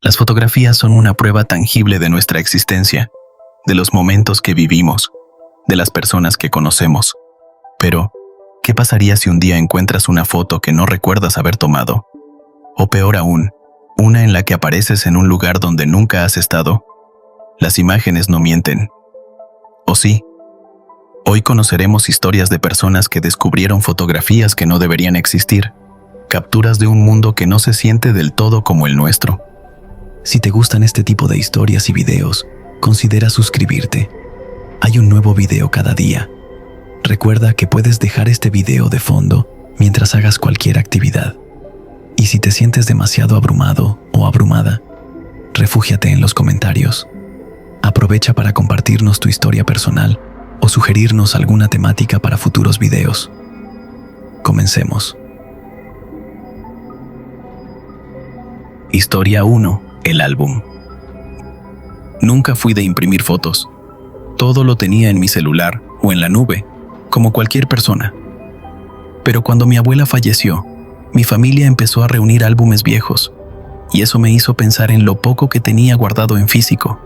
Las fotografías son una prueba tangible de nuestra existencia, de los momentos que vivimos, de las personas que conocemos. Pero, ¿qué pasaría si un día encuentras una foto que no recuerdas haber tomado? O peor aún, una en la que apareces en un lugar donde nunca has estado. Las imágenes no mienten. ¿O sí? Hoy conoceremos historias de personas que descubrieron fotografías que no deberían existir, capturas de un mundo que no se siente del todo como el nuestro. Si te gustan este tipo de historias y videos, considera suscribirte. Hay un nuevo video cada día. Recuerda que puedes dejar este video de fondo mientras hagas cualquier actividad. Y si te sientes demasiado abrumado o abrumada, refúgiate en los comentarios. Aprovecha para compartirnos tu historia personal o sugerirnos alguna temática para futuros videos. Comencemos. Historia 1. El álbum. Nunca fui de imprimir fotos. Todo lo tenía en mi celular o en la nube, como cualquier persona. Pero cuando mi abuela falleció, mi familia empezó a reunir álbumes viejos, y eso me hizo pensar en lo poco que tenía guardado en físico.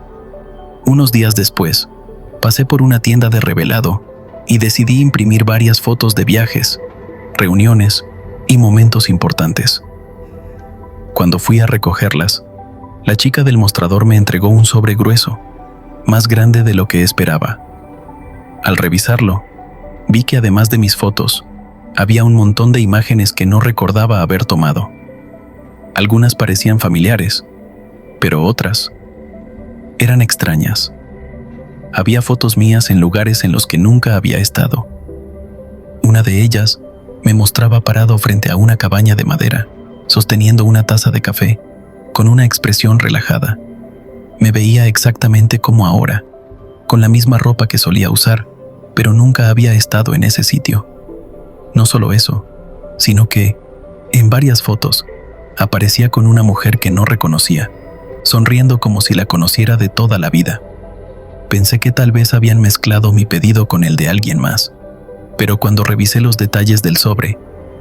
Unos días después, pasé por una tienda de revelado y decidí imprimir varias fotos de viajes, reuniones y momentos importantes. Cuando fui a recogerlas, la chica del mostrador me entregó un sobre grueso, más grande de lo que esperaba. Al revisarlo, vi que además de mis fotos, había un montón de imágenes que no recordaba haber tomado. Algunas parecían familiares, pero otras eran extrañas. Había fotos mías en lugares en los que nunca había estado. Una de ellas me mostraba parado frente a una cabaña de madera, sosteniendo una taza de café, con una expresión relajada. Me veía exactamente como ahora, con la misma ropa que solía usar, pero nunca había estado en ese sitio. No solo eso, sino que, en varias fotos, aparecía con una mujer que no reconocía, sonriendo como si la conociera de toda la vida. Pensé que tal vez habían mezclado mi pedido con el de alguien más, pero cuando revisé los detalles del sobre,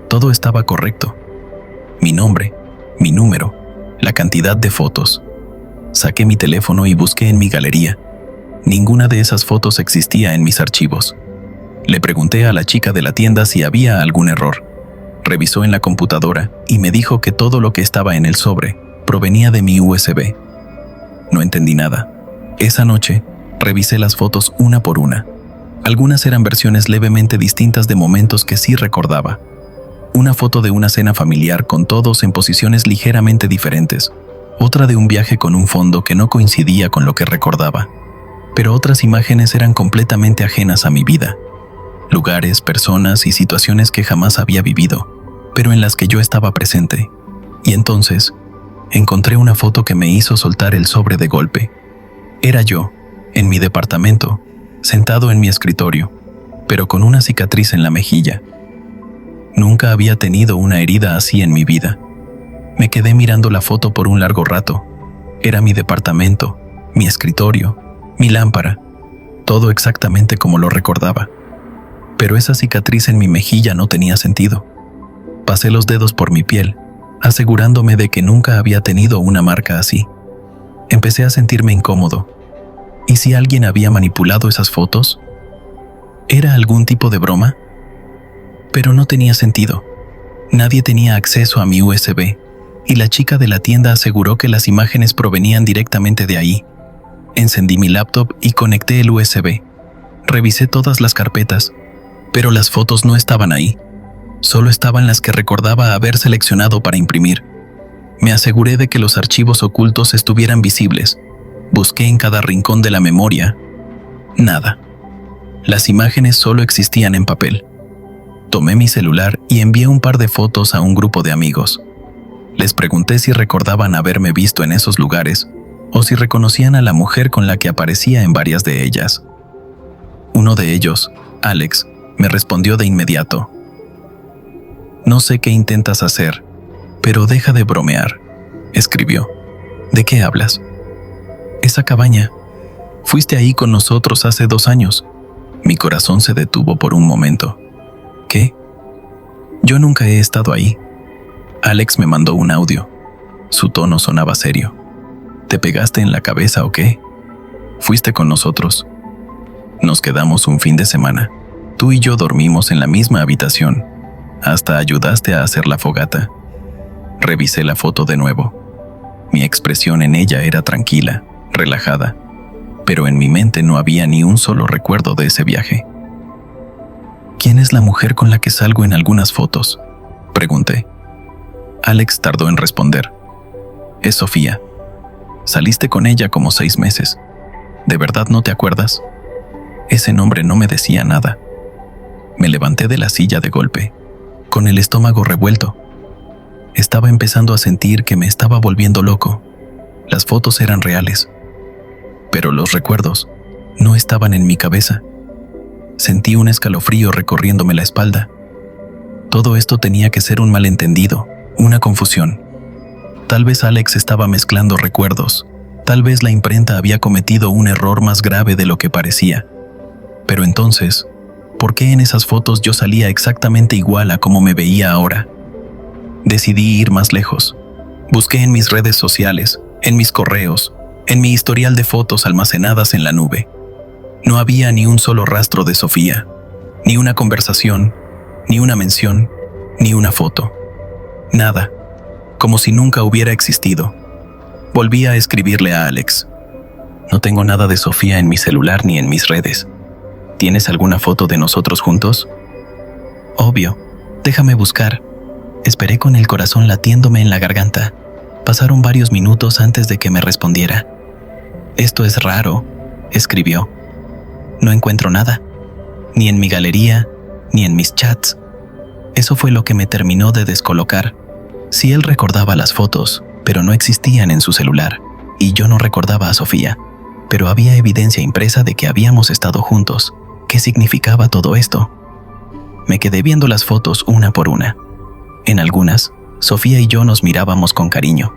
todo estaba correcto. Mi nombre, mi número, la cantidad de fotos. Saqué mi teléfono y busqué en mi galería. Ninguna de esas fotos existía en mis archivos. Le pregunté a la chica de la tienda si había algún error. Revisó en la computadora y me dijo que todo lo que estaba en el sobre provenía de mi USB. No entendí nada. Esa noche, revisé las fotos una por una. Algunas eran versiones levemente distintas de momentos que sí recordaba. Una foto de una cena familiar con todos en posiciones ligeramente diferentes. Otra de un viaje con un fondo que no coincidía con lo que recordaba. Pero otras imágenes eran completamente ajenas a mi vida. Lugares, personas y situaciones que jamás había vivido, pero en las que yo estaba presente. Y entonces, encontré una foto que me hizo soltar el sobre de golpe. Era yo, en mi departamento, sentado en mi escritorio, pero con una cicatriz en la mejilla. Nunca había tenido una herida así en mi vida. Me quedé mirando la foto por un largo rato. Era mi departamento, mi escritorio, mi lámpara, todo exactamente como lo recordaba. Pero esa cicatriz en mi mejilla no tenía sentido. Pasé los dedos por mi piel, asegurándome de que nunca había tenido una marca así. Empecé a sentirme incómodo. ¿Y si alguien había manipulado esas fotos? ¿Era algún tipo de broma? Pero no tenía sentido. Nadie tenía acceso a mi USB, y la chica de la tienda aseguró que las imágenes provenían directamente de ahí. Encendí mi laptop y conecté el USB. Revisé todas las carpetas, pero las fotos no estaban ahí. Solo estaban las que recordaba haber seleccionado para imprimir. Me aseguré de que los archivos ocultos estuvieran visibles. Busqué en cada rincón de la memoria. Nada. Las imágenes solo existían en papel. Tomé mi celular y envié un par de fotos a un grupo de amigos. Les pregunté si recordaban haberme visto en esos lugares o si reconocían a la mujer con la que aparecía en varias de ellas. Uno de ellos, Alex, me respondió de inmediato. «No sé qué intentas hacer, pero deja de bromear», escribió. «¿De qué hablas?» «Esa cabaña. Fuiste ahí con nosotros hace 2 años». Mi corazón se detuvo por un momento. ¿Qué? Yo nunca he estado ahí. Alex me mandó un audio. Su tono sonaba serio. ¿Te pegaste en la cabeza o qué? Fuiste con nosotros. Nos quedamos un fin de semana. Tú y yo dormimos en la misma habitación. Hasta ayudaste a hacer la fogata. Revisé la foto de nuevo. Mi expresión en ella era tranquila, relajada, pero en mi mente no había ni un solo recuerdo de ese viaje. ¿Quién es la mujer con la que salgo en algunas fotos?, pregunté. Alex tardó en responder. Es Sofía. Saliste con ella como 6 meses. ¿De verdad no te acuerdas? Ese nombre no me decía nada. Me levanté de la silla de golpe, con el estómago revuelto. Estaba empezando a sentir que me estaba volviendo loco. Las fotos eran reales, pero los recuerdos no estaban en mi cabeza. Sentí un escalofrío recorriéndome la espalda. Todo esto tenía que ser un malentendido, una confusión. Tal vez Alex estaba mezclando recuerdos. Tal vez la imprenta había cometido un error más grave de lo que parecía. Pero entonces, ¿por qué en esas fotos yo salía exactamente igual a como me veía ahora? Decidí ir más lejos. Busqué en mis redes sociales, en mis correos, en mi historial de fotos almacenadas en la nube. No había ni un solo rastro de Sofía, ni una conversación, ni una mención, ni una foto. Nada, como si nunca hubiera existido. Volví a escribirle a Alex. No tengo nada de Sofía en mi celular ni en mis redes. ¿Tienes alguna foto de nosotros juntos? Obvio, déjame buscar. Esperé con el corazón latiéndome en la garganta. Pasaron varios minutos antes de que me respondiera. Esto es raro, escribió. No encuentro nada, ni en mi galería, ni en mis chats. Eso fue lo que me terminó de descolocar. Sí, él recordaba las fotos, pero no existían en su celular, y yo no recordaba a Sofía, pero había evidencia impresa de que habíamos estado juntos. ¿Qué significaba todo esto? Me quedé viendo las fotos una por una. En algunas, Sofía y yo nos mirábamos con cariño.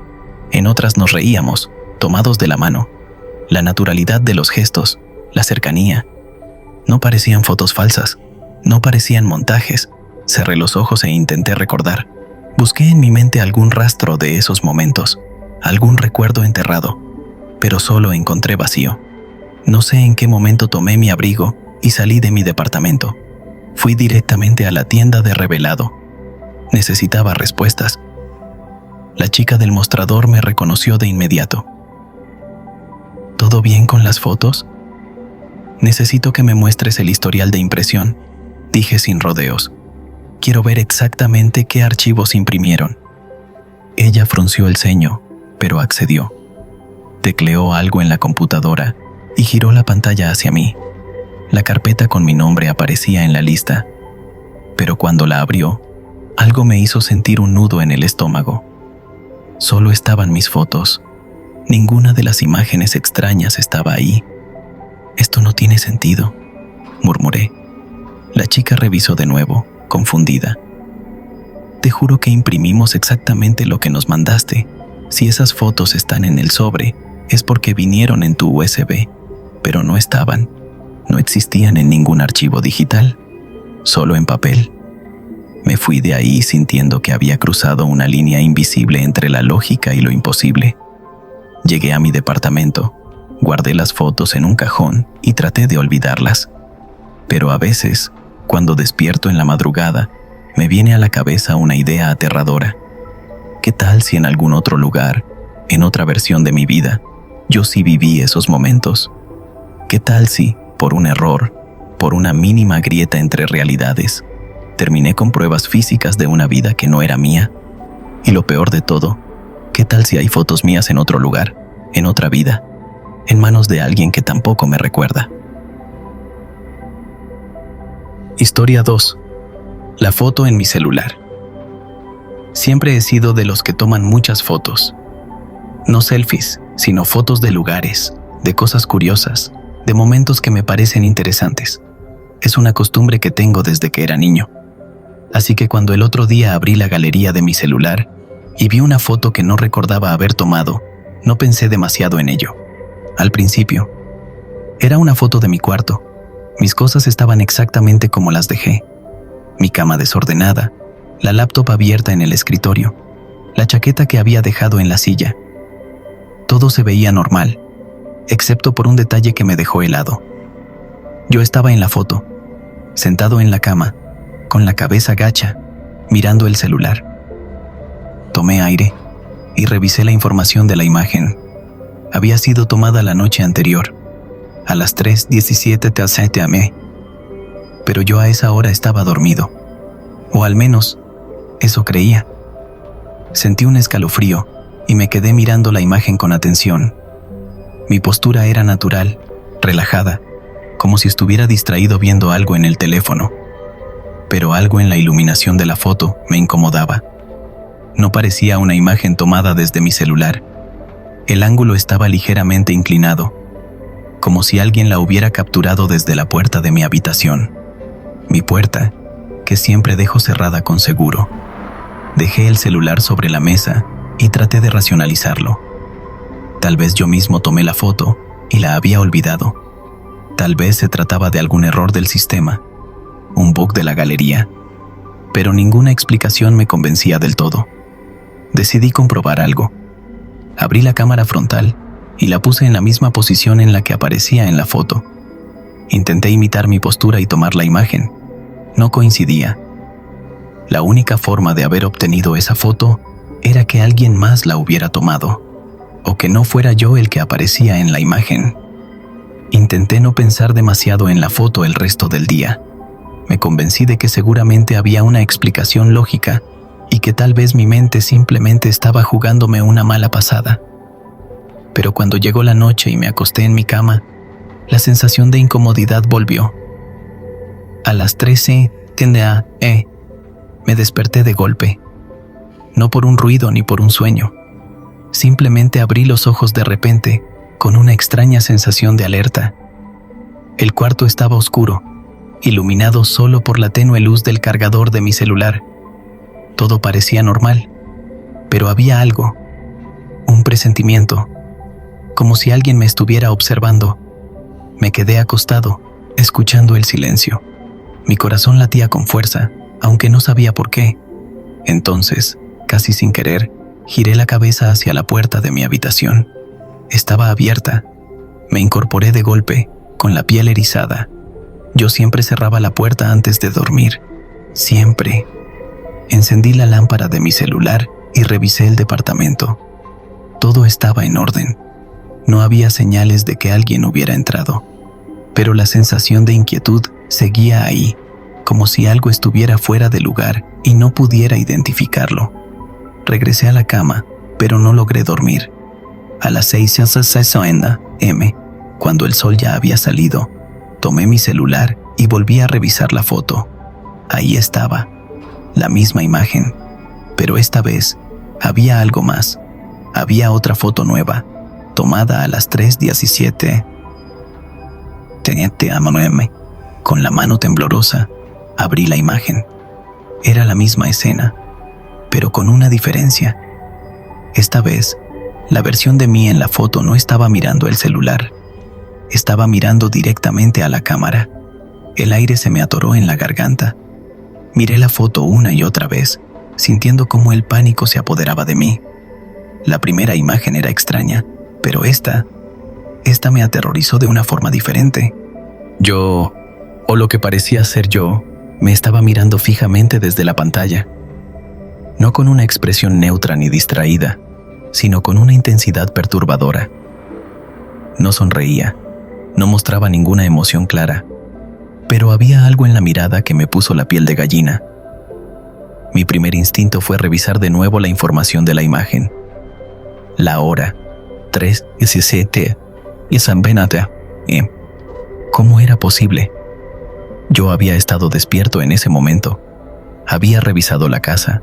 En otras nos reíamos, tomados de la mano. La naturalidad de los gestos, la cercanía. No parecían fotos falsas, no parecían montajes. Cerré los ojos e intenté recordar. Busqué en mi mente algún rastro de esos momentos, algún recuerdo enterrado, pero solo encontré vacío. No sé en qué momento tomé mi abrigo y salí de mi departamento. Fui directamente a la tienda de revelado. Necesitaba respuestas. La chica del mostrador me reconoció de inmediato. ¿Todo bien con las fotos? Necesito que me muestres el historial de impresión, dije sin rodeos. Quiero ver exactamente qué archivos imprimieron. Ella frunció el ceño, pero accedió. Tecleó algo en la computadora y giró la pantalla hacia mí. La carpeta con mi nombre aparecía en la lista, pero cuando la abrió, algo me hizo sentir un nudo en el estómago. Solo estaban mis fotos. Ninguna de las imágenes extrañas estaba ahí. Esto no tiene sentido, murmuré. La chica revisó de nuevo, confundida. Te juro que imprimimos exactamente lo que nos mandaste. Si esas fotos están en el sobre, es porque vinieron en tu USB, pero no estaban. No existían en ningún archivo digital, solo en papel. Me fui de ahí sintiendo que había cruzado una línea invisible entre la lógica y lo imposible. Llegué a mi departamento, guardé las fotos en un cajón y traté de olvidarlas. Pero a veces, cuando despierto en la madrugada, me viene a la cabeza una idea aterradora. ¿Qué tal si en algún otro lugar, en otra versión de mi vida, yo sí viví esos momentos? ¿Qué tal si, por un error, por una mínima grieta entre realidades, terminé con pruebas físicas de una vida que no era mía? Y lo peor de todo, ¿qué tal si hay fotos mías en otro lugar, en otra vida, en manos de alguien que tampoco me recuerda? Historia 2. La foto en mi celular. Siempre he sido de los que toman muchas fotos. No selfies, sino fotos de lugares, de cosas curiosas, de momentos que me parecen interesantes. Es una costumbre que tengo desde que era niño. Así que cuando el otro día abrí la galería de mi celular y vi una foto que no recordaba haber tomado, no pensé demasiado en ello. Al principio, era una foto de mi cuarto. Mis cosas estaban exactamente como las dejé. Mi cama desordenada, la laptop abierta en el escritorio, la chaqueta que había dejado en la silla. Todo se veía normal, excepto por un detalle que me dejó helado. Yo estaba en la foto, sentado en la cama, con la cabeza gacha, mirando el celular. Tomé aire y revisé la información de la imagen. Había sido tomada la noche anterior, a las 3:17 am. Pero yo a esa hora estaba dormido, o al menos, eso creía. Sentí un escalofrío y me quedé mirando la imagen con atención. Mi postura era natural, relajada, como si estuviera distraído viendo algo en el teléfono. Pero algo en la iluminación de la foto me incomodaba. No parecía una imagen tomada desde mi celular. El ángulo estaba ligeramente inclinado, como si alguien la hubiera capturado desde la puerta de mi habitación. Mi puerta, que siempre dejo cerrada con seguro. Dejé el celular sobre la mesa y traté de racionalizarlo. Tal vez yo mismo tomé la foto y la había olvidado. Tal vez se trataba de algún error del sistema, un bug de la galería, pero ninguna explicación me convencía del todo. Decidí comprobar algo. Abrí la cámara frontal y la puse en la misma posición en la que aparecía en la foto. Intenté imitar mi postura y tomar la imagen. No coincidía. La única forma de haber obtenido esa foto era que alguien más la hubiera tomado, o que no fuera yo el que aparecía en la imagen. Intenté no pensar demasiado en la foto el resto del día. Me convencí de que seguramente había una explicación lógica y que tal vez mi mente simplemente estaba jugándome una mala pasada. Pero cuando llegó la noche y me acosté en mi cama, la sensación de incomodidad volvió. A las 13 me desperté de golpe. No por un ruido ni por un sueño. Simplemente abrí los ojos de repente, con una extraña sensación de alerta. El cuarto estaba oscuro, iluminado solo por la tenue luz del cargador de mi celular. Todo parecía normal, pero había algo, un presentimiento, como si alguien me estuviera observando. Me quedé acostado, escuchando el silencio. Mi corazón latía con fuerza, aunque no sabía por qué. Entonces, casi sin querer, giré la cabeza hacia la puerta de mi habitación. Estaba abierta. Me incorporé de golpe, con la piel erizada. Yo siempre cerraba la puerta antes de dormir. Siempre. Encendí la lámpara de mi celular y revisé el departamento. Todo estaba en orden. No había señales de que alguien hubiera entrado. Pero la sensación de inquietud seguía ahí, como si algo estuviera fuera de lugar y no pudiera identificarlo. Regresé a la cama, pero no logré dormir. A las 6:06 am, cuando el sol ya había salido, tomé mi celular y volví a revisar la foto. Ahí estaba, la misma imagen, pero esta vez había algo más. Había otra foto nueva, tomada a las 3:17 am. Con la mano temblorosa, abrí la imagen. Era la misma escena, pero con una diferencia. Esta vez, la versión de mí en la foto no estaba mirando el celular. Estaba mirando directamente a la cámara. El aire se me atoró en la garganta. Miré la foto una y otra vez, sintiendo cómo el pánico se apoderaba de mí. La primera imagen era extraña, pero esta me aterrorizó de una forma diferente. Yo, o lo que parecía ser yo, me estaba mirando fijamente desde la pantalla. No con una expresión neutra ni distraída, sino con una intensidad perturbadora. No sonreía, no mostraba ninguna emoción clara, pero había algo en la mirada que me puso la piel de gallina. Mi primer instinto fue revisar de nuevo la información de la imagen. La hora, 3:17 am. ¿Cómo era posible? Yo había estado despierto en ese momento. Había revisado la casa.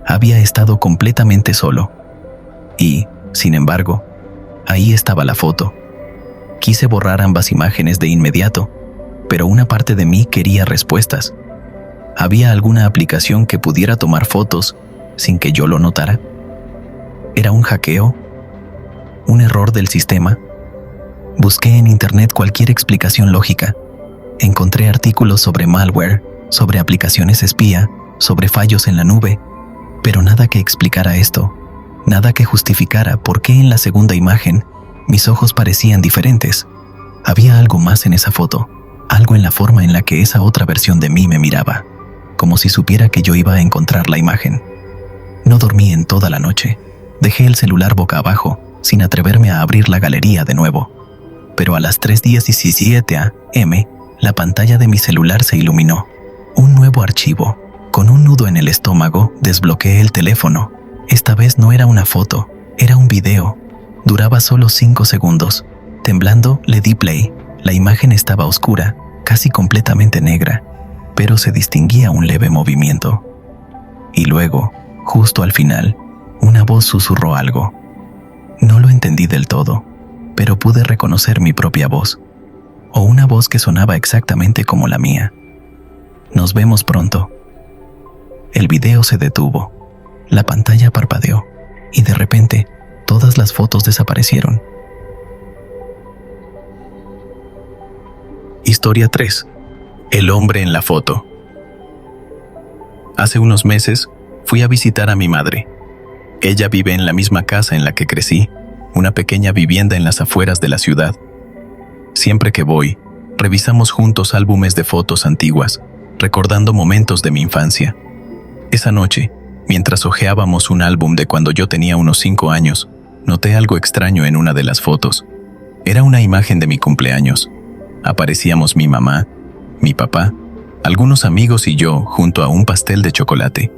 Había estado completamente solo. Y, sin embargo, ahí estaba la foto. Quise borrar ambas imágenes de inmediato, pero una parte de mí quería respuestas. ¿Había alguna aplicación que pudiera tomar fotos sin que yo lo notara? ¿Era un hackeo? ¿Un error del sistema? Busqué en internet cualquier explicación lógica. Encontré artículos sobre malware, sobre aplicaciones espía, sobre fallos en la nube, pero nada que explicara esto. Nada que justificara por qué en la segunda imagen mis ojos parecían diferentes. Había algo más en esa foto, algo en la forma en la que esa otra versión de mí me miraba, como si supiera que yo iba a encontrar la imagen. No dormí en toda la noche. Dejé el celular boca abajo, sin atreverme a abrir la galería de nuevo. Pero a las 3:17 a.m., la pantalla de mi celular se iluminó. Un nuevo archivo. Con un nudo en el estómago, desbloqueé el teléfono. Esta vez no era una foto, era un video. Duraba solo 5 segundos. Temblando, le di play. La imagen estaba oscura, casi completamente negra, pero se distinguía un leve movimiento. Y luego, justo al final, una voz susurró algo. No lo entendí del todo, pero pude reconocer mi propia voz, o una voz que sonaba exactamente como la mía. Nos vemos pronto. El video se detuvo, la pantalla parpadeó, y de repente, todas las fotos desaparecieron. Historia 3. El hombre en la foto. Hace unos meses, fui a visitar a mi madre. Ella vive en la misma casa en la que crecí, una pequeña vivienda en las afueras de la ciudad. Siempre que voy, revisamos juntos álbumes de fotos antiguas, recordando momentos de mi infancia. Esa noche, mientras hojeábamos un álbum de cuando yo tenía unos 5 años, noté algo extraño en una de las fotos. Era una imagen de mi cumpleaños. Aparecíamos mi mamá, mi papá, algunos amigos y yo junto a un pastel de chocolate.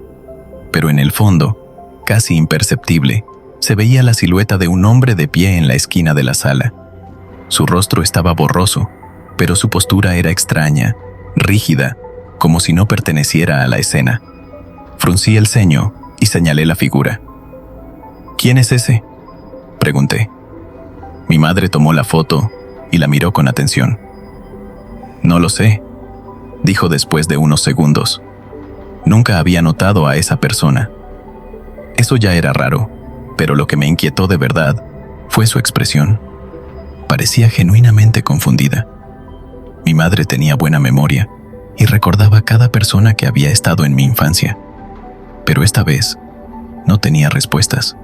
Pero en el fondo, casi imperceptible, se veía la silueta de un hombre de pie en la esquina de la sala. Su rostro estaba borroso, pero su postura era extraña, rígida, como si no perteneciera a la escena. Fruncí el ceño y señalé la figura. ¿Quién es ese?, pregunté. Mi madre tomó la foto y la miró con atención. No lo sé, dijo después de unos segundos. Nunca había notado a esa persona. Eso ya era raro, pero lo que me inquietó de verdad fue su expresión. Parecía genuinamente confundida. Mi madre tenía buena memoria y recordaba cada persona que había estado en mi infancia. Pero esta vez no tenía respuestas.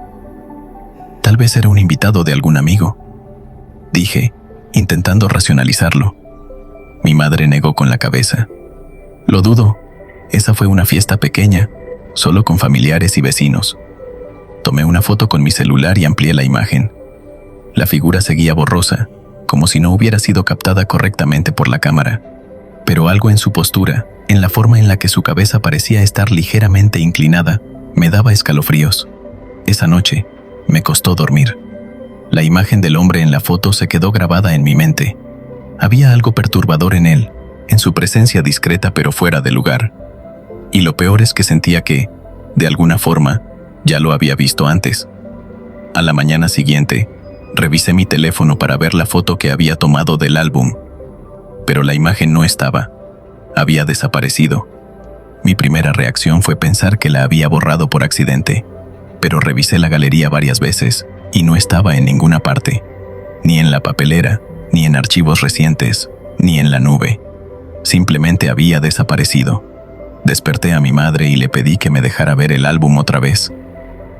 Tal vez era un invitado de algún amigo, dije, intentando racionalizarlo. Mi madre negó con la cabeza. Lo dudo. Esa fue una fiesta pequeña, solo con familiares y vecinos. Tomé una foto con mi celular y amplié la imagen. La figura seguía borrosa, como si no hubiera sido captada correctamente por la cámara. Pero algo en su postura, en la forma en la que su cabeza parecía estar ligeramente inclinada, me daba escalofríos. Esa noche, me costó dormir. La imagen del hombre en la foto se quedó grabada en mi mente. Había algo perturbador en él, en su presencia discreta pero fuera de lugar. Y lo peor es que sentía que, de alguna forma, ya lo había visto antes. A la mañana siguiente, revisé mi teléfono para ver la foto que había tomado del álbum. Pero la imagen no estaba. Había desaparecido. Mi primera reacción fue pensar que la había borrado por accidente, pero revisé la galería varias veces y no estaba en ninguna parte, ni en la papelera, ni en archivos recientes, ni en la nube. Simplemente había desaparecido. Desperté a mi madre y le pedí que me dejara ver el álbum otra vez.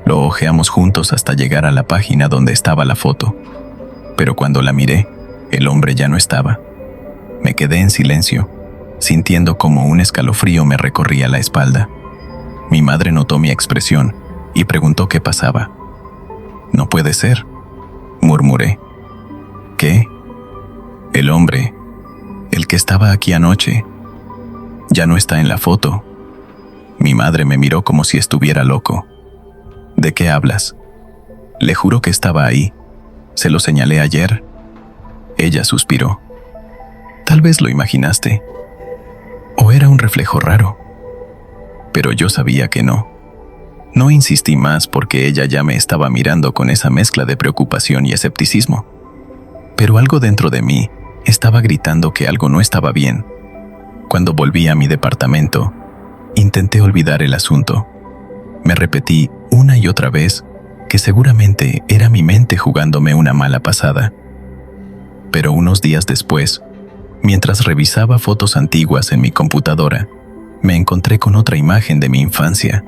Lo hojeamos juntos hasta llegar a la página donde estaba la foto. Pero cuando la miré, el hombre ya no estaba. Me quedé en silencio, sintiendo como un escalofrío me recorría la espalda. Mi madre notó mi expresión y preguntó qué pasaba. «No puede ser», murmuré. «¿Qué?» «El hombre, el que estaba aquí anoche, ya no está en la foto». Mi madre me miró como si estuviera loco. «¿De qué hablas?» «Le juro que estaba ahí. Se lo señalé ayer». Ella suspiró. «Tal vez lo imaginaste. O era un reflejo raro». Pero yo sabía que no. No insistí más porque ella ya me estaba mirando con esa mezcla de preocupación y escepticismo. Pero algo dentro de mí estaba gritando que algo no estaba bien. Cuando volví a mi departamento, intenté olvidar el asunto. Me repetí una y otra vez que seguramente era mi mente jugándome una mala pasada. Pero unos días después, mientras revisaba fotos antiguas en mi computadora, me encontré con otra imagen de mi infancia.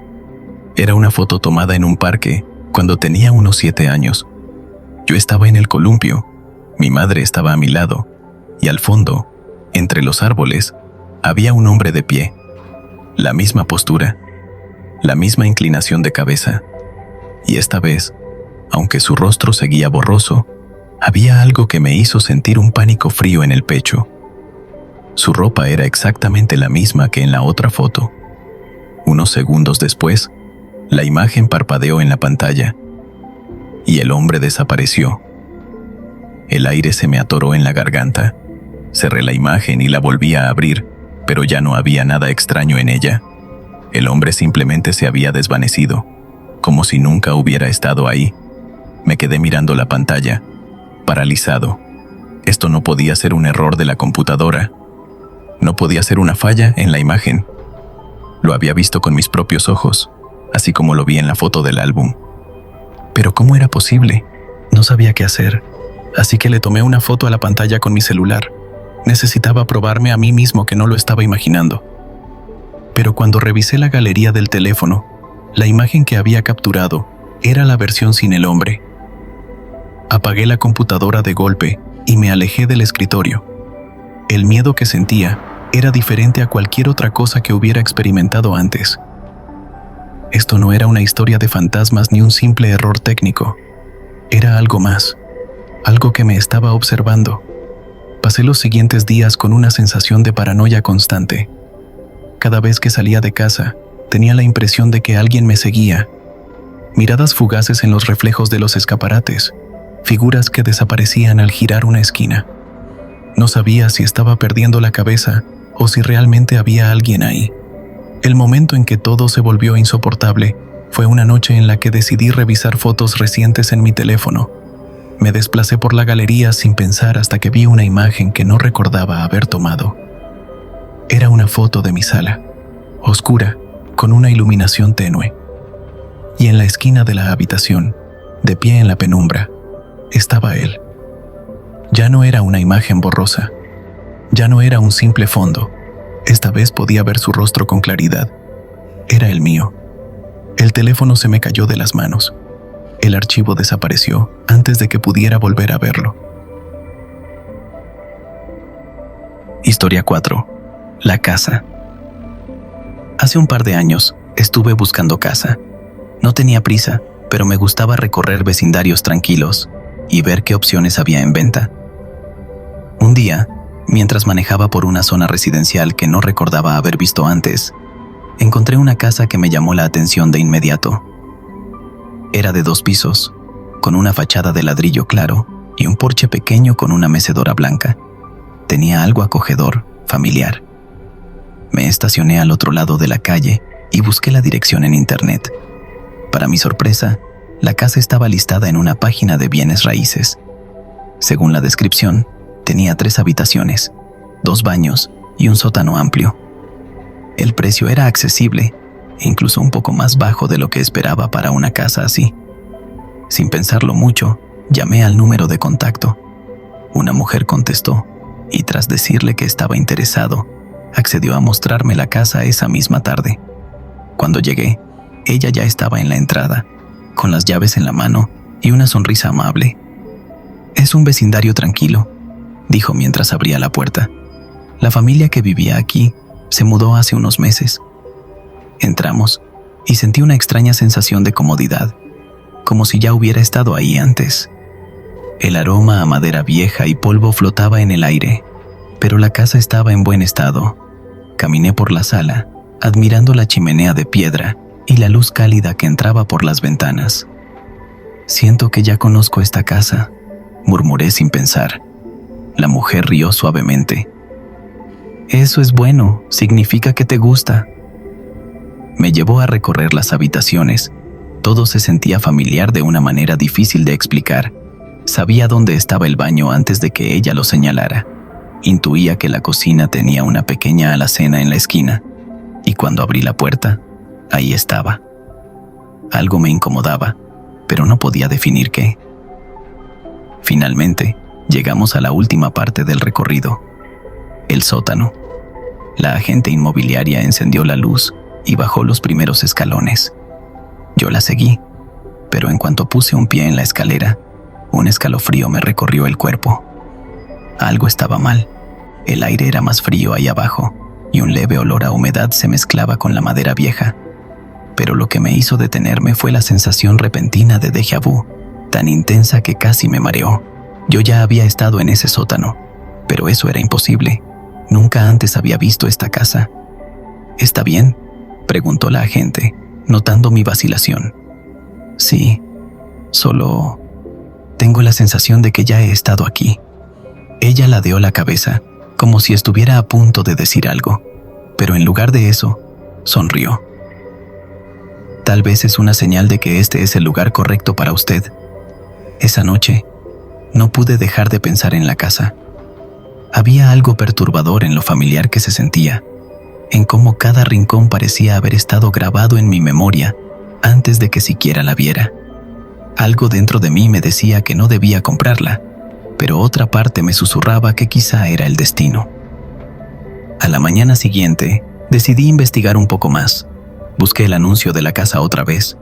Era una foto tomada en un parque, Cuando tenía unos 7 años, yo estaba en el columpio, mi madre estaba a mi lado, y al fondo, entre los árboles, había un hombre de pie. La misma postura, la misma inclinación de cabeza, y esta vez, aunque su rostro seguía borroso, había algo que me hizo sentir un pánico frío en el pecho. Su ropa era exactamente la misma que en la otra foto. Unos segundos después, la imagen parpadeó en la pantalla y el hombre desapareció. El aire se me atoró en la garganta. Cerré la imagen y la volví a abrir, pero ya no había nada extraño en ella. El hombre simplemente se había desvanecido, como si nunca hubiera estado ahí. Me quedé mirando la pantalla, paralizado. Esto no podía ser un error de la computadora. No podía ser una falla en la imagen. Lo había visto con mis propios ojos, así como lo vi en la foto del álbum. Pero ¿cómo era posible? No sabía qué hacer, así que le tomé una foto a la pantalla con mi celular. Necesitaba probarme a mí mismo que no lo estaba imaginando. Pero cuando revisé la galería del teléfono, la imagen que había capturado era la versión sin el hombre. Apagué la computadora de golpe y me alejé del escritorio. El miedo que sentía era diferente a cualquier otra cosa que hubiera experimentado antes. Esto no era una historia de fantasmas ni un simple error técnico. Era algo más, algo que me estaba observando. Pasé los siguientes días con una sensación de paranoia constante. Cada vez que salía de casa, tenía la impresión de que alguien me seguía. Miradas fugaces en los reflejos de los escaparates, figuras que desaparecían al girar una esquina. No sabía si estaba perdiendo la cabeza o si realmente había alguien ahí. El momento en que todo se volvió insoportable fue una noche en la que decidí revisar fotos recientes en mi teléfono. Me desplacé por la galería sin pensar hasta que vi una imagen que no recordaba haber tomado. Era una foto de mi sala, oscura, con una iluminación tenue. Y en la esquina de la habitación, de pie en la penumbra, estaba él. Ya no era una imagen borrosa. Ya no era un simple fondo. Esta vez podía ver su rostro con claridad. Era el mío. El teléfono se me cayó de las manos. El archivo desapareció antes de que pudiera volver a verlo. Historia 4. La casa. Hace un par de años estuve buscando casa. No tenía prisa, pero me gustaba recorrer vecindarios tranquilos y ver qué opciones había en venta. Un día, mientras manejaba por una zona residencial que no recordaba haber visto antes, encontré una casa que me llamó la atención de inmediato. Era de 2 pisos, con una fachada de ladrillo claro y un porche pequeño con una mecedora blanca. Tenía algo acogedor, familiar. Me estacioné al otro lado de la calle y busqué la dirección en internet. Para mi sorpresa, la casa estaba listada en una página de bienes raíces. Según la descripción, tenía 3 habitaciones, 2 baños y un sótano amplio. El precio era accesible e incluso un poco más bajo de lo que esperaba para una casa así. Sin pensarlo mucho, llamé al número de contacto. Una mujer contestó y tras decirle que estaba interesado, accedió a mostrarme la casa esa misma tarde. Cuando llegué, ella ya estaba en la entrada, con las llaves en la mano y una sonrisa amable. «Es un vecindario tranquilo», dijo mientras abría la puerta. «La familia que vivía aquí se mudó hace unos meses». Entramos y sentí una extraña sensación de comodidad, como si ya hubiera estado ahí antes. El aroma a madera vieja y polvo flotaba en el aire, pero la casa estaba en buen estado. Caminé por la sala, admirando la chimenea de piedra y la luz cálida que entraba por las ventanas. «Siento que ya conozco esta casa», murmuré sin pensar. La mujer rió suavemente. «Eso es bueno, significa que te gusta». Me llevó a recorrer las habitaciones. Todo se sentía familiar de una manera difícil de explicar. Sabía dónde estaba el baño antes de que ella lo señalara. Intuía que la cocina tenía una pequeña alacena en la esquina. Y cuando abrí la puerta, ahí estaba. Algo me incomodaba, pero no podía definir qué. Finalmente, llegamos a la última parte del recorrido, el sótano. La agente inmobiliaria encendió la luz y bajó los primeros escalones. Yo la seguí. pero en cuanto puse un pie en la escalera, un escalofrío me recorrió el cuerpo. Algo estaba mal. El aire era más frío ahí abajo y un leve olor a humedad se mezclaba con la madera vieja. Pero lo que me hizo detenerme fue la sensación repentina de déjà vu, tan intensa que casi me mareó. Yo ya había estado en ese sótano, pero eso era imposible. Nunca antes había visto esta casa. ¿Está bien?, preguntó la agente, notando mi vacilación. Sí, solo tengo la sensación de que ya he estado aquí. Ella ladeó la cabeza, como si estuviera a punto de decir algo, pero en lugar de eso, sonrió. Tal vez es una señal de que este es el lugar correcto para usted. Esa noche, no pude dejar de pensar en la casa. Había algo perturbador en lo familiar que se sentía, en cómo cada rincón parecía haber estado grabado en mi memoria antes de que siquiera la viera. Algo dentro de mí me decía que no debía comprarla, pero otra parte me susurraba que quizá era el destino. A la mañana siguiente, decidí investigar un poco más. Busqué el anuncio de la casa otra vez,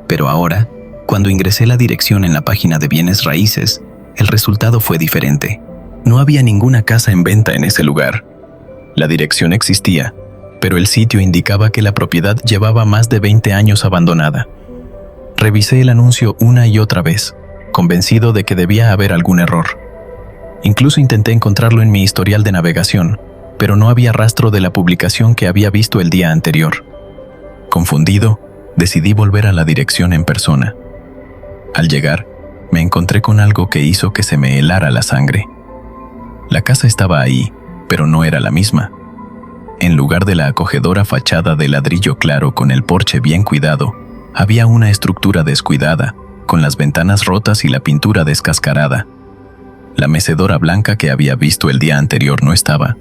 pero ahora, cuando ingresé la dirección en la página de bienes raíces, el resultado fue diferente. No había ninguna casa en venta en ese lugar. La dirección existía, pero el sitio indicaba que la propiedad llevaba más de 20 años abandonada. Revisé el anuncio una y otra vez, convencido de que debía haber algún error. Incluso intenté encontrarlo en mi historial de navegación, pero no había rastro de la publicación que había visto el día anterior. Confundido, decidí volver a la dirección en persona. Al llegar, me encontré con algo que hizo que se me helara la sangre. La casa estaba ahí, pero no era la misma. En lugar de la acogedora fachada de ladrillo claro con el porche bien cuidado, había una estructura descuidada, con las ventanas rotas y la pintura descascarada. La mecedora blanca que había visto el día anterior no estaba,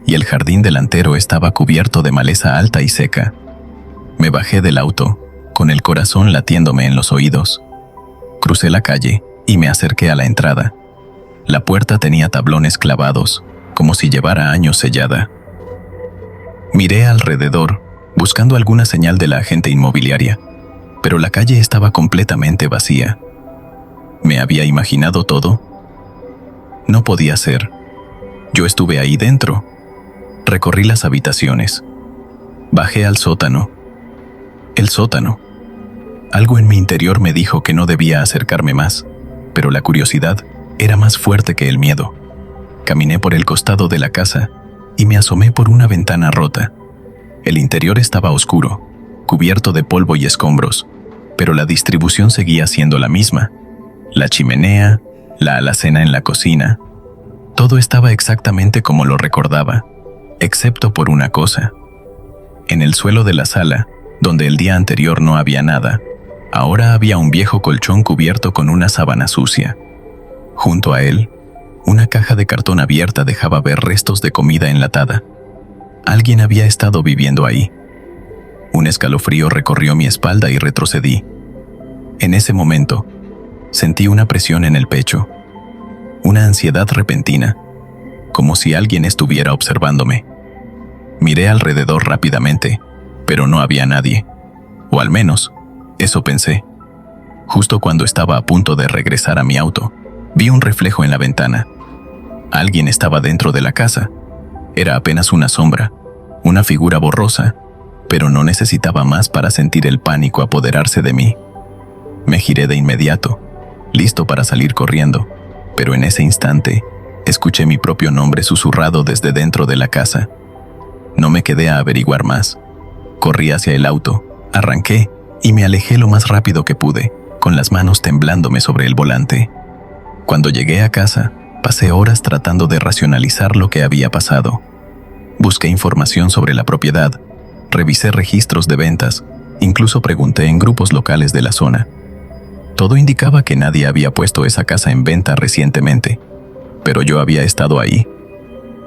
y el jardín delantero estaba cubierto de maleza alta y seca. Me bajé del auto, con el corazón latiéndome en los oídos. Crucé la calle y me acerqué a la entrada. La puerta tenía tablones clavados, como si llevara años sellada. Miré alrededor, buscando alguna señal de la agente inmobiliaria, pero la calle estaba completamente vacía. ¿Me había imaginado todo? No podía ser. Yo estuve ahí dentro. Recorrí las habitaciones. Bajé al sótano. El sótano. Algo en mi interior me dijo que no debía acercarme más, pero la curiosidad era más fuerte que el miedo. Caminé por el costado de la casa y me asomé por una ventana rota. El interior estaba oscuro, cubierto de polvo y escombros, pero la distribución seguía siendo la misma. La chimenea, la alacena en la cocina, todo estaba exactamente como lo recordaba, excepto por una cosa. En el suelo de la sala, donde el día anterior no había nada, ahora había un viejo colchón cubierto con una sábana sucia. Junto a él, una caja de cartón abierta dejaba ver restos de comida enlatada. Alguien había estado viviendo ahí. Un escalofrío recorrió mi espalda y retrocedí. En ese momento, sentí una presión en el pecho, una ansiedad repentina, como si alguien estuviera observándome. Miré alrededor rápidamente, pero no había nadie, o al menos, eso pensé. Justo cuando estaba a punto de regresar a mi auto, vi un reflejo en la ventana. Alguien estaba dentro de la casa. Era apenas una sombra, una figura borrosa, pero no necesitaba más para sentir el pánico apoderarse de mí. Me giré de inmediato, listo para salir corriendo, pero en ese instante, escuché mi propio nombre susurrado desde dentro de la casa. No me quedé a averiguar más. Corrí hacia el auto, arranqué y me alejé lo más rápido que pude, con las manos temblándome sobre el volante. Cuando llegué a casa, pasé horas tratando de racionalizar lo que había pasado. Busqué información sobre la propiedad, revisé registros de ventas, incluso pregunté en grupos locales de la zona. Todo indicaba que nadie había puesto esa casa en venta recientemente, pero yo había estado ahí.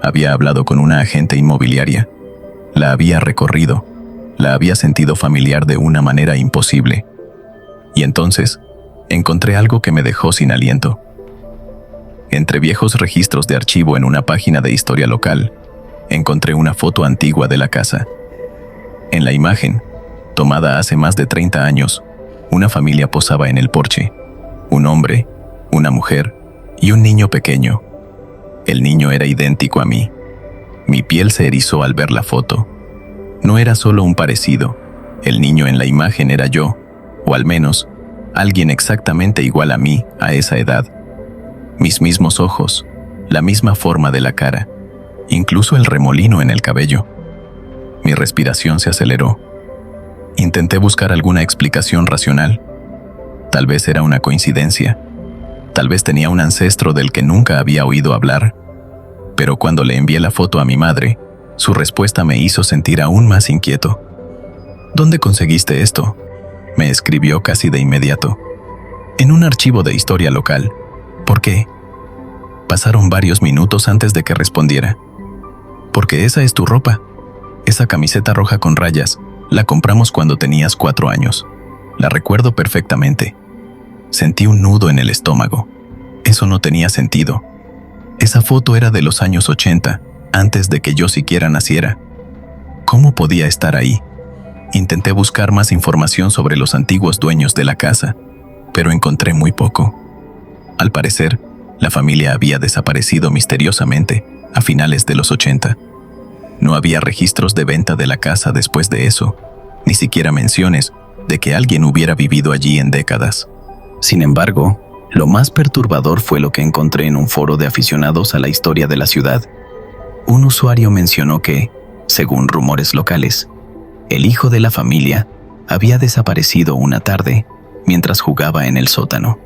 Había hablado con una agente inmobiliaria. La había recorrido. La había sentido familiar de una manera imposible. Y entonces, encontré algo que me dejó sin aliento. Entre viejos registros de archivo en una página de historia local, encontré una foto antigua de la casa. En la imagen, tomada hace más de 30 años, Una familia posaba en el porche. Un hombre, una mujer y un niño pequeño. El niño era idéntico a mí. Mi piel se erizó al ver la foto. No era solo un parecido. El niño en la imagen era yo, o al menos, alguien exactamente igual a mí a esa edad. Mis mismos ojos, la misma forma de la cara, incluso el remolino en el cabello. Mi respiración se aceleró. Intenté buscar alguna explicación racional. Tal vez era una coincidencia. Tal vez tenía un ancestro del que nunca había oído hablar. Pero cuando le envié la foto a mi madre, su respuesta me hizo sentir aún más inquieto. ¿Dónde conseguiste esto?, me escribió casi de inmediato. En un archivo de historia local. ¿Por qué? Pasaron varios minutos antes de que respondiera. Porque esa es tu ropa. Esa camiseta roja con rayas, la compramos cuando tenías 4 años. La recuerdo perfectamente. Sentí un nudo en el estómago. Eso no tenía sentido. Esa foto era de los años 80, antes de que yo siquiera naciera. ¿Cómo podía estar ahí? Intenté buscar más información sobre los antiguos dueños de la casa, pero encontré muy poco. Al parecer, la familia había desaparecido misteriosamente a finales de los 80. No había registros de venta de la casa después de eso, ni siquiera menciones de que alguien hubiera vivido allí en décadas. Sin embargo, lo más perturbador fue lo que encontré en un foro de aficionados a la historia de la ciudad. Un usuario mencionó que, según rumores locales, el hijo de la familia había desaparecido una tarde mientras jugaba en el sótano.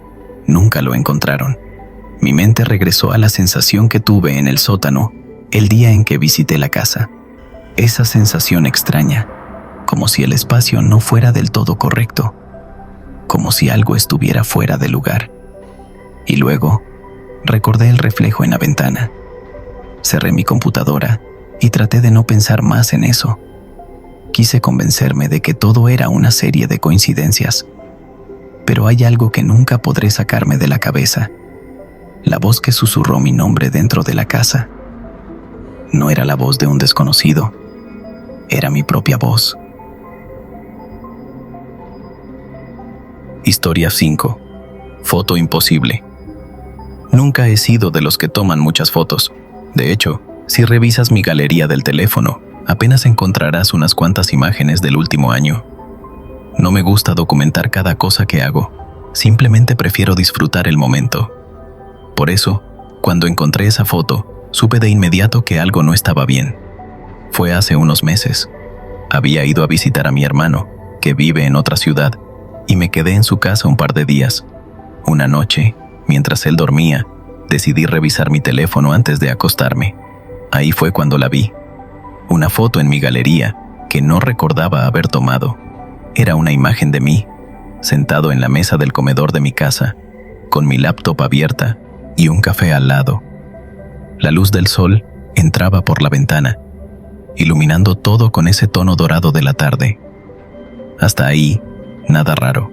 Nunca lo encontraron. Mi mente regresó a la sensación que tuve en el sótano el día en que visité la casa. Esa sensación extraña, como si el espacio no fuera del todo correcto, como si algo estuviera fuera de lugar. Y luego, recordé el reflejo en la ventana. Cerré mi computadora y traté de no pensar más en eso. Quise convencerme de que todo era una serie de coincidencias. Pero hay algo que nunca podré sacarme de la cabeza. La voz que susurró mi nombre dentro de la casa. No era la voz de un desconocido. Era mi propia voz. Historia 5. Foto imposible. Nunca he sido de los que toman muchas fotos. De hecho, si revisas mi galería del teléfono, apenas encontrarás unas cuantas imágenes del último año. No me gusta documentar cada cosa que hago. Simplemente prefiero disfrutar el momento. Por eso, cuando encontré esa foto, supe de inmediato que algo no estaba bien. Fue hace unos meses. Había ido a visitar a mi hermano, que vive en otra ciudad, y me quedé en su casa un par de días. Una noche, mientras él dormía, decidí revisar mi teléfono antes de acostarme. Ahí fue cuando la vi. Una foto en mi galería que no recordaba haber tomado. Era una imagen de mí, sentado en la mesa del comedor de mi casa, con mi laptop abierta y un café al lado. La luz del sol entraba por la ventana, iluminando todo con ese tono dorado de la tarde. Hasta ahí, nada raro.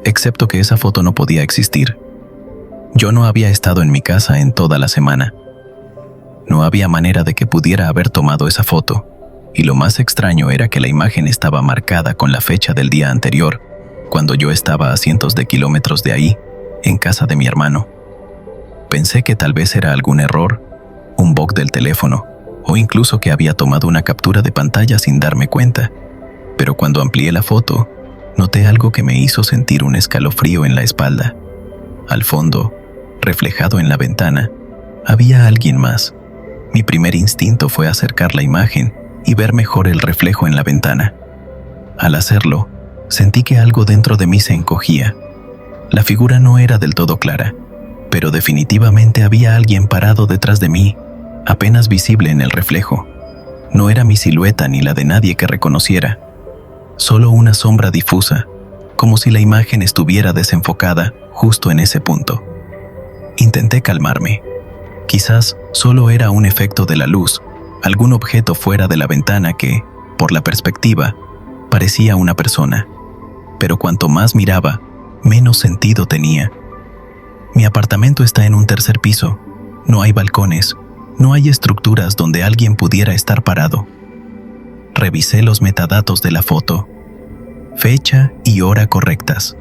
Excepto que esa foto no podía existir. Yo no había estado en mi casa en toda la semana. No había manera de que pudiera haber tomado esa foto, y lo más extraño era que la imagen estaba marcada con la fecha del día anterior, cuando yo estaba a cientos de kilómetros de ahí, en casa de mi hermano. Pensé que tal vez era algún error, un bug del teléfono, o incluso que había tomado una captura de pantalla sin darme cuenta. Pero cuando amplié la foto, noté algo que me hizo sentir un escalofrío en la espalda. Al fondo, reflejado en la ventana, había alguien más. Mi primer instinto fue acercar la imagen y ver mejor el reflejo en la ventana. Al hacerlo, sentí que algo dentro de mí se encogía. La figura no era del todo clara, pero definitivamente había alguien parado detrás de mí, apenas visible en el reflejo. No era mi silueta ni la de nadie que reconociera, solo una sombra difusa, como si la imagen estuviera desenfocada justo en ese punto. Intenté calmarme. Quizás solo era un efecto de la luz, algún objeto fuera de la ventana que, por la perspectiva, parecía una persona. Pero cuanto más miraba, menos sentido tenía. Mi apartamento está en un tercer piso. No hay balcones, no hay estructuras donde alguien pudiera estar parado. Revisé los metadatos de la foto. fecha y hora correctas.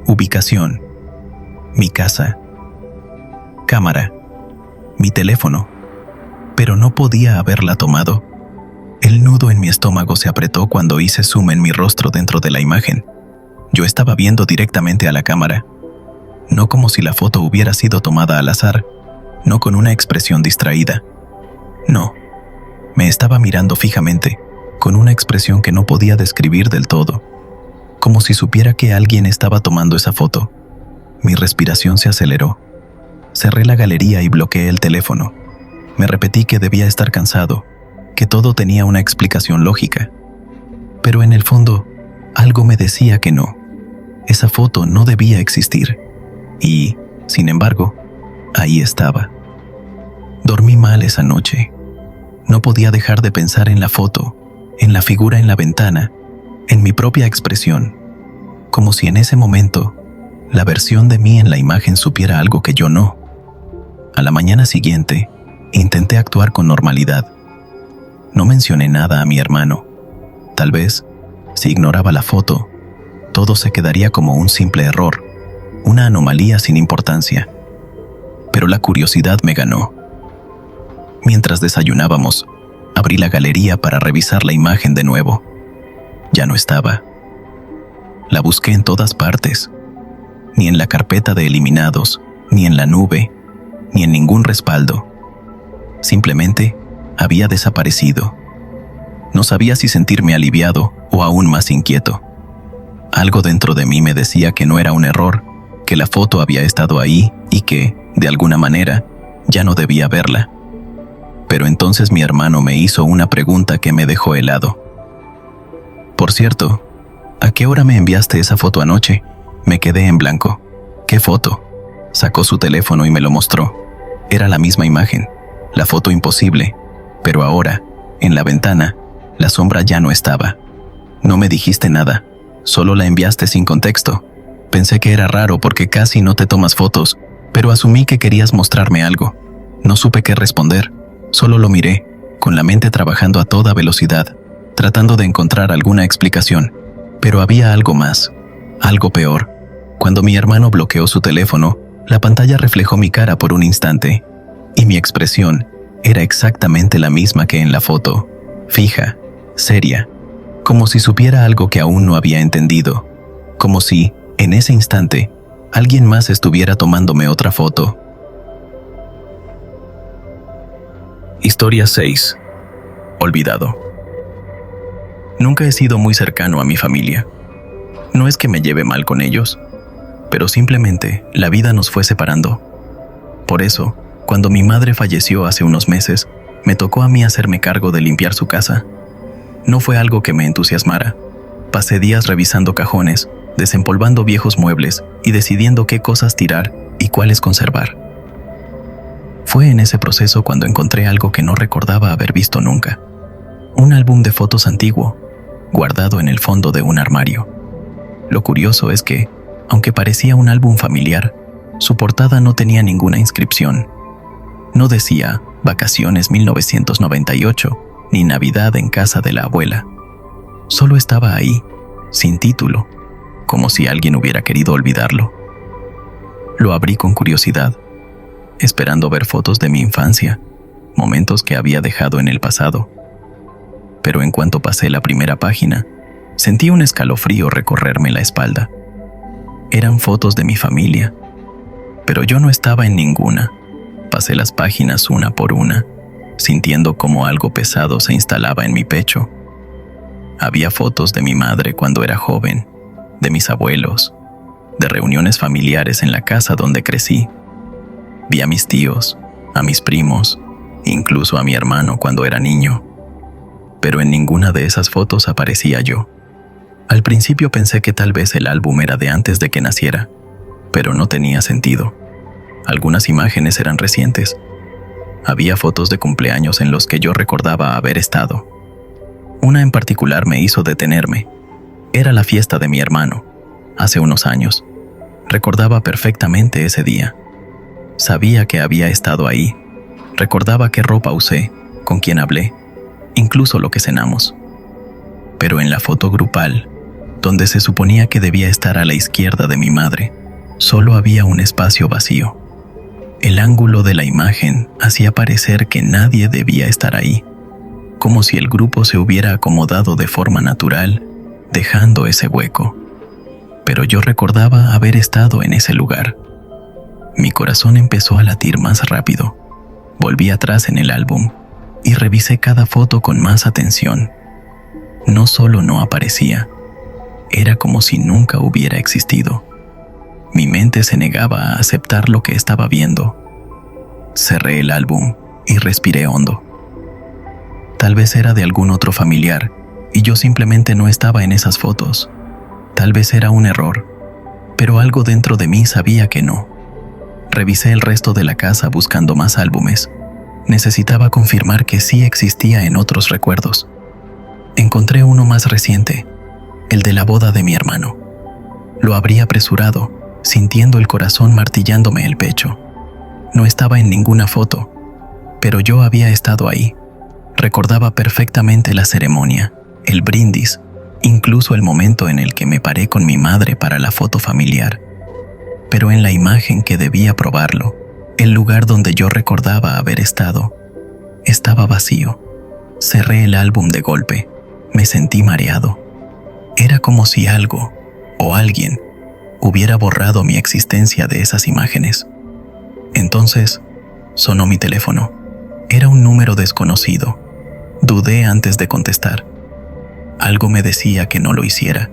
Ubicación: mi casa. Cámara: mi teléfono. Pero no podía haberla tomado. El nudo en mi estómago se apretó cuando hice zoom en mi rostro dentro de la imagen. Yo estaba viendo directamente a la cámara, no como si la foto hubiera sido tomada al azar, no con una expresión distraída. No, me estaba mirando fijamente, con una expresión que no podía describir del todo, como si supiera que alguien estaba tomando esa foto. Mi respiración se aceleró. Cerré la galería y bloqueé el teléfono. Me repetí que debía estar cansado, que todo tenía una explicación lógica. Pero en el fondo, algo me decía que no. Esa foto no debía existir. Y, sin embargo, ahí estaba. Dormí mal esa noche. No podía dejar de pensar en la foto, en la figura en la ventana, en mi propia expresión, como si en ese momento la versión de mí en la imagen supiera algo que yo no. A la mañana siguiente, intenté actuar con normalidad. No mencioné nada a mi hermano. Tal vez, si ignoraba la foto, todo se quedaría como un simple error, una anomalía sin importancia. Pero la curiosidad me ganó. Mientras desayunábamos, abrí la galería para revisar la imagen de nuevo. Ya no estaba. La busqué en todas partes. Ni en la carpeta de eliminados, ni en la nube, ni en ningún respaldo. Simplemente había desaparecido. No sabía si sentirme aliviado o aún más inquieto. Algo dentro de mí me decía que no era un error, que la foto había estado ahí y que, de alguna manera, ya no debía verla. Pero entonces mi hermano me hizo una pregunta que me dejó helado. Por cierto, ¿a qué hora me enviaste esa foto anoche? Me quedé en blanco. ¿Qué foto? Sacó su teléfono y me lo mostró. Era la misma imagen, la foto imposible, pero ahora, en la ventana, la sombra ya no estaba. No me dijiste nada, solo la enviaste sin contexto. Pensé que era raro porque casi no te tomas fotos, pero asumí que querías mostrarme algo. No supe qué responder, solo lo miré, con la mente trabajando a toda velocidad, tratando de encontrar alguna explicación. Pero había algo más, algo peor. Cuando mi hermano bloqueó su teléfono, la pantalla reflejó mi cara por un instante, y mi expresión era exactamente la misma que en la foto, fija, seria, como si supiera algo que aún no había entendido, como si, en ese instante, alguien más estuviera tomándome otra foto. Historia 6. Olvidado. Nunca he sido muy cercano a mi familia. No es que me lleve mal con ellos, pero simplemente la vida nos fue separando. Por eso, cuando mi madre falleció hace unos meses, me tocó a mí hacerme cargo de limpiar su casa. No fue algo que me entusiasmara. Pasé días revisando cajones, desempolvando viejos muebles y decidiendo qué cosas tirar y cuáles conservar. Fue en ese proceso cuando encontré algo que no recordaba haber visto nunca. Un álbum de fotos antiguo, guardado en el fondo de un armario. Lo curioso es que, aunque parecía un álbum familiar, su portada no tenía ninguna inscripción. No decía Vacaciones 1998 ni Navidad en casa de la abuela. Solo estaba ahí, sin título, como si alguien hubiera querido olvidarlo. Lo abrí con curiosidad, esperando ver fotos de mi infancia, momentos que había dejado en el pasado. Pero en cuanto pasé la primera página, sentí un escalofrío recorrerme la espalda. Eran fotos de mi familia, pero yo no estaba en ninguna. Pasé las páginas una por una, sintiendo como algo pesado se instalaba en mi pecho. Había fotos de mi madre cuando era joven, de mis abuelos, de reuniones familiares en la casa donde crecí. Vi a mis tíos, a mis primos, incluso a mi hermano cuando era niño. Pero en ninguna de esas fotos aparecía yo. Al principio pensé que tal vez el álbum era de antes de que naciera, pero no tenía sentido. Algunas imágenes eran recientes. Había fotos de cumpleaños en los que yo recordaba haber estado. Una en particular me hizo detenerme. Era la fiesta de mi hermano, hace unos años. Recordaba perfectamente ese día. Sabía que había estado ahí. Recordaba qué ropa usé, con quién hablé, incluso lo que cenamos. Pero en la foto grupal, donde se suponía que debía estar a la izquierda de mi madre, solo había un espacio vacío. El ángulo de la imagen hacía parecer que nadie debía estar ahí, como si el grupo se hubiera acomodado de forma natural, dejando ese hueco. Pero yo recordaba haber estado en ese lugar. Mi corazón empezó a latir más rápido. Volví atrás en el álbum y revisé cada foto con más atención. No solo no aparecía, era como si nunca hubiera existido. Mi mente se negaba a aceptar lo que estaba viendo. Cerré el álbum y respiré hondo. Tal vez era de algún otro familiar y yo simplemente no estaba en esas fotos. Tal vez era un error, pero algo dentro de mí sabía que no. Revisé el resto de la casa buscando más álbumes. Necesitaba confirmar que sí existía en otros recuerdos. Encontré uno más reciente, el de la boda de mi hermano. Lo abrí apresurado, sintiendo el corazón martillándome el pecho. No estaba en ninguna foto, pero yo había estado ahí. Recordaba perfectamente la ceremonia, el brindis, incluso el momento en el que me paré con mi madre para la foto familiar. Pero en la imagen que debía probarlo, el lugar donde yo recordaba haber estado, estaba vacío. Cerré el álbum de golpe. Me sentí mareado. Era como si algo, o alguien, hubiera borrado mi existencia de esas imágenes. Entonces, sonó mi teléfono. Era un número desconocido. Dudé antes de contestar. Algo me decía que no lo hiciera,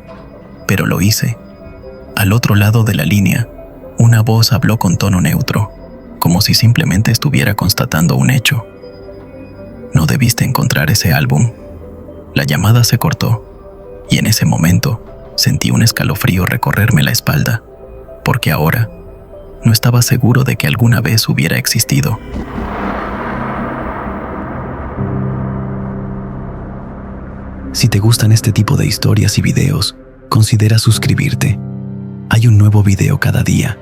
pero lo hice. Al otro lado de la línea, una voz habló con tono neutro, como si simplemente estuviera constatando un hecho. No debiste encontrar ese álbum. La llamada se cortó, y en ese momento sentí un escalofrío recorrerme la espalda, porque ahora no estaba seguro de que alguna vez hubiera existido. Si te gustan este tipo de historias y videos, considera suscribirte. Hay un nuevo video cada día.